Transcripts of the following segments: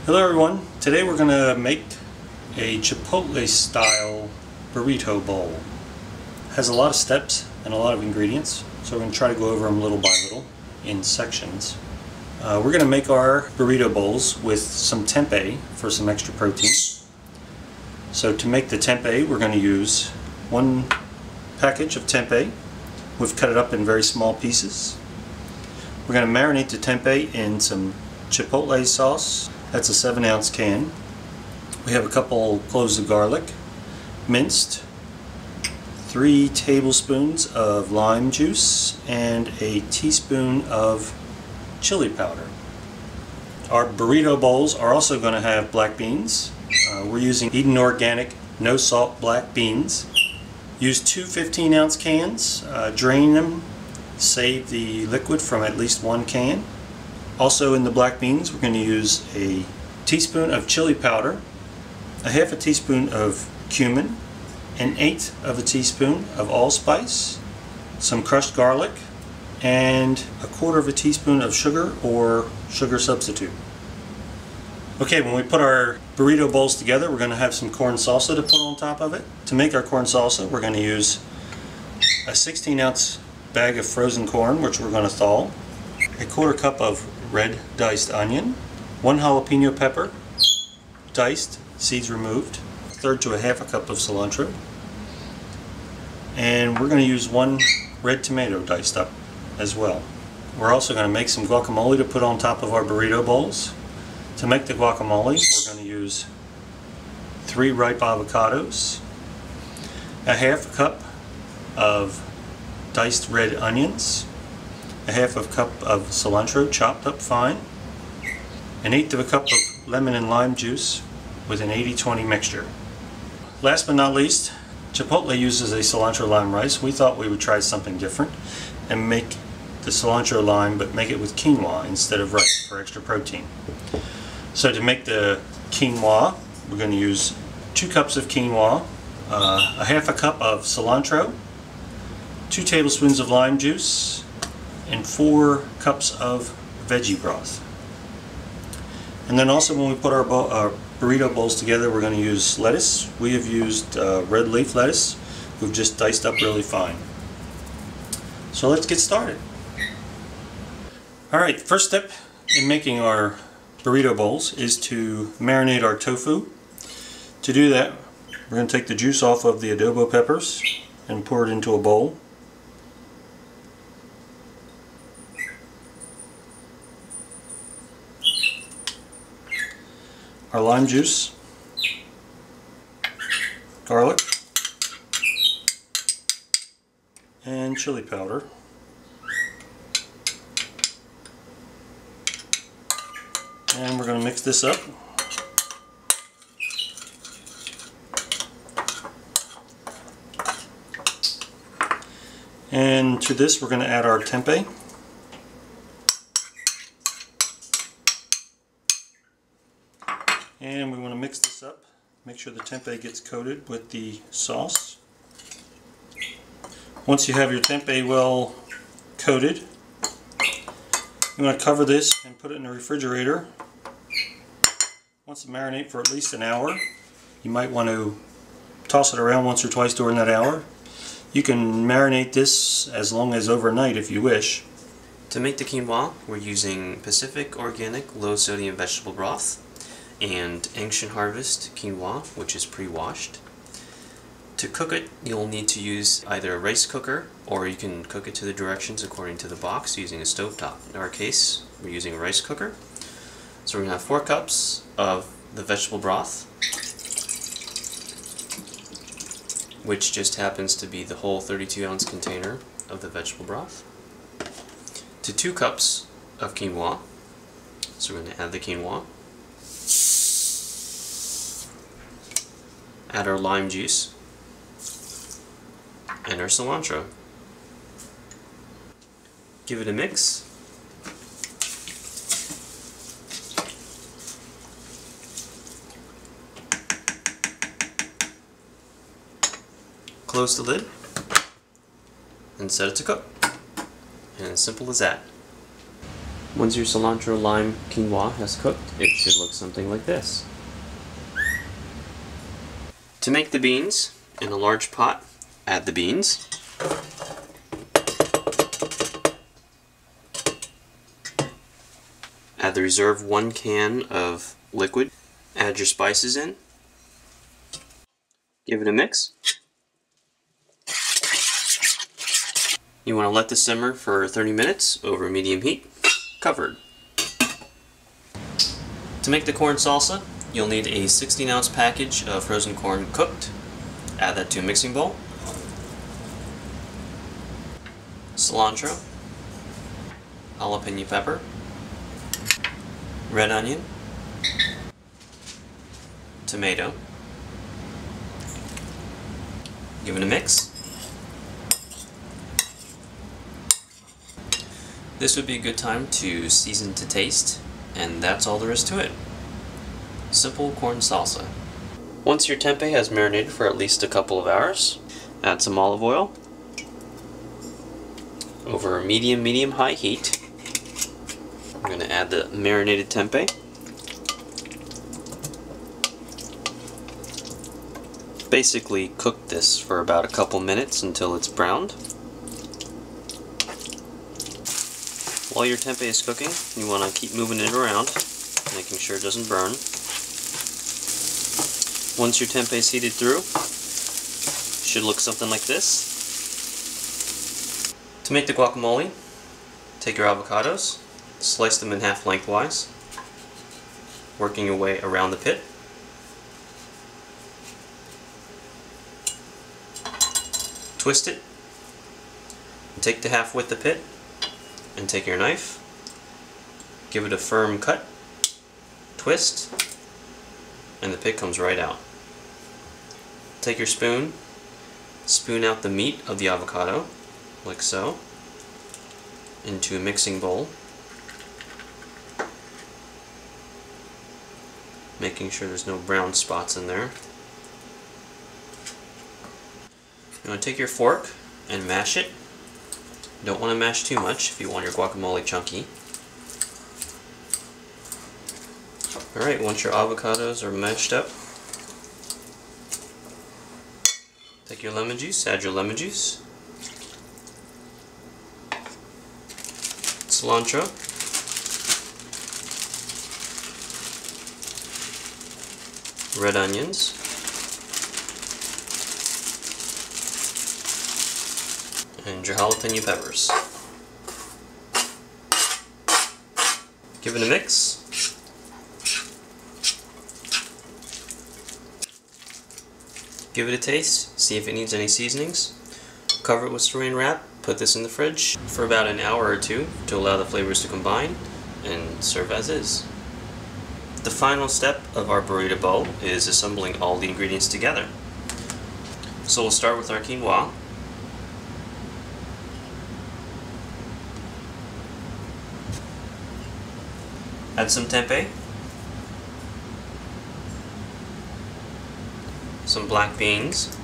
Hello everyone, today we're going to make a Chipotle style burrito bowl. It has a lot of steps and a lot of ingredients, so we're going to try to go over them little by little in sections. We're going to make our burrito bowls with some tempeh for some extra protein. So to make the tempeh, we're going to use one package of tempeh. We've cut it up in very small pieces. We're going to marinate the tempeh in some Chipotle sauce. That's a 7-ounce can. We have a couple cloves of garlic, minced, 3 tablespoons of lime juice, and a teaspoon of chili powder. Our burrito bowls are also going to have black beans. We're using Eden Organic no salt black beans. Use 2 15-ounce cans, drain them, save the liquid from at least 1 can. Also in the black beans we're going to use a teaspoon of chili powder, a half a teaspoon of cumin, an eighth of a teaspoon of allspice, some crushed garlic, and a quarter of a teaspoon of sugar or sugar substitute. Okay, when we put our burrito bowls together, we're going to have some corn salsa to put on top of it. To make our corn salsa, we're going to use a 16-ounce bag of frozen corn, which we're going to thaw, a quarter cup of red diced onion, 1 jalapeno pepper, diced, seeds removed, a third to a half a cup of cilantro, and we're going to use 1 red tomato diced up as well. We're also going to make some guacamole to put on top of our burrito bowls. To make the guacamole, we're going to use 3 ripe avocados, a half a cup of diced red onions, a half a cup of cilantro chopped up fine, an eighth of a cup of lemon and lime juice with an 80-20 mixture. Last but not least, Chipotle uses a cilantro lime rice. We thought we would try something different and make the cilantro lime, but make it with quinoa instead of rice for extra protein. So to make the quinoa, we're going to use 2 cups of quinoa, a half a cup of cilantro, 2 tablespoons of lime juice, and 4 cups of veggie broth. And then also when we put our burrito bowls together, we're going to use lettuce. We have used red leaf lettuce. We've just diced up really fine. So let's get started. Alright, first step in making our burrito bowls is to marinate our tofu. To do that, we're going to take the juice off of the adobo peppers and pour it into a bowl. Our lime juice, garlic, and chili powder. And we're going to mix this up. And to this we're going to add our tempeh. And we want to mix this up, make sure the tempeh gets coated with the sauce. Once you have your tempeh well coated, you want to cover this and put it in the refrigerator. Once it marinate for at least an hour. You might want to toss it around once or twice during that hour. You can marinate this as long as overnight if you wish. To make the quinoa, we're using Pacific Organic Low Sodium Vegetable Broth and Ancient Harvest quinoa, which is pre-washed. To cook it, you'll need to use either a rice cooker, or you can cook it to the directions according to the box using a stovetop. In our case, we're using a rice cooker. So we're going to have 4 cups of the vegetable broth, which just happens to be the whole 32-ounce container of the vegetable broth, to 2 cups of quinoa. So we're going to add the quinoa, add our lime juice, and our cilantro. Give it a mix. Close the lid and set it to cook. And as simple as that. Once your cilantro lime quinoa has cooked, it should look something like this. To make the beans, in a large pot, add the beans. Add the reserved 1 can of liquid. Add your spices in. Give it a mix. You want to let this simmer for 30 minutes over medium heat, covered. To make the corn salsa, you'll need a 16-ounce package of frozen corn cooked. Add that to a mixing bowl. Cilantro, jalapeno pepper, red onion, tomato. Give it a mix. This would be a good time to season to taste, and that's all there is to it. Simple corn salsa. Once your tempeh has marinated for at least a couple of hours, add some olive oil over medium-high heat. I'm going to add the marinated tempeh. Basically cook this for about a couple minutes until it's browned. While your tempeh is cooking, you want to keep moving it around, making sure it doesn't burn. Once your tempeh is heated through, it should look something like this. To make the guacamole, take your avocados, slice them in half lengthwise, working your way around the pit. Twist it, and take the half width of pit, and take your knife, give it a firm cut, twist, and the pit comes right out. Take your spoon, spoon out the meat of the avocado, like so, into a mixing bowl, making sure there's no brown spots in there. You want to take your fork and mash it. You don't want to mash too much if you want your guacamole chunky. Alright, once your avocados are mashed up, take your lemon juice, add your lemon juice, cilantro, red onions, and your jalapeno peppers. Give it a mix. Give it a taste, see if it needs any seasonings. Cover it with saran wrap, put this in the fridge for about an hour or two to allow the flavors to combine, and serve as is. The final step of our burrito bowl is assembling all the ingredients together. So we'll start with our quinoa. Add some tempeh, some black beans,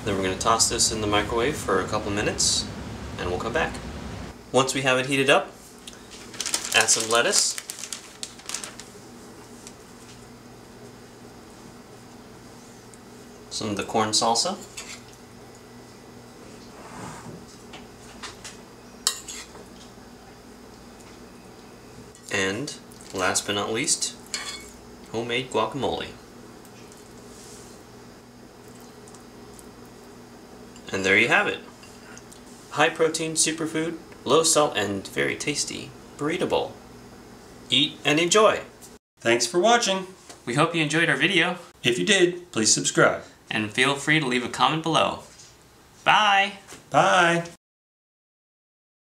then we're going to toss this in the microwave for a couple minutes and we'll come back. Once we have it heated up, add some lettuce, some of the corn salsa, and last but not least, homemade guacamole. And there you have it. High protein superfood, low salt, and very tasty burrito bowl. Eat and enjoy! Thanks for watching. We hope you enjoyed our video. If you did, please subscribe. And feel free to leave a comment below. Bye! Bye!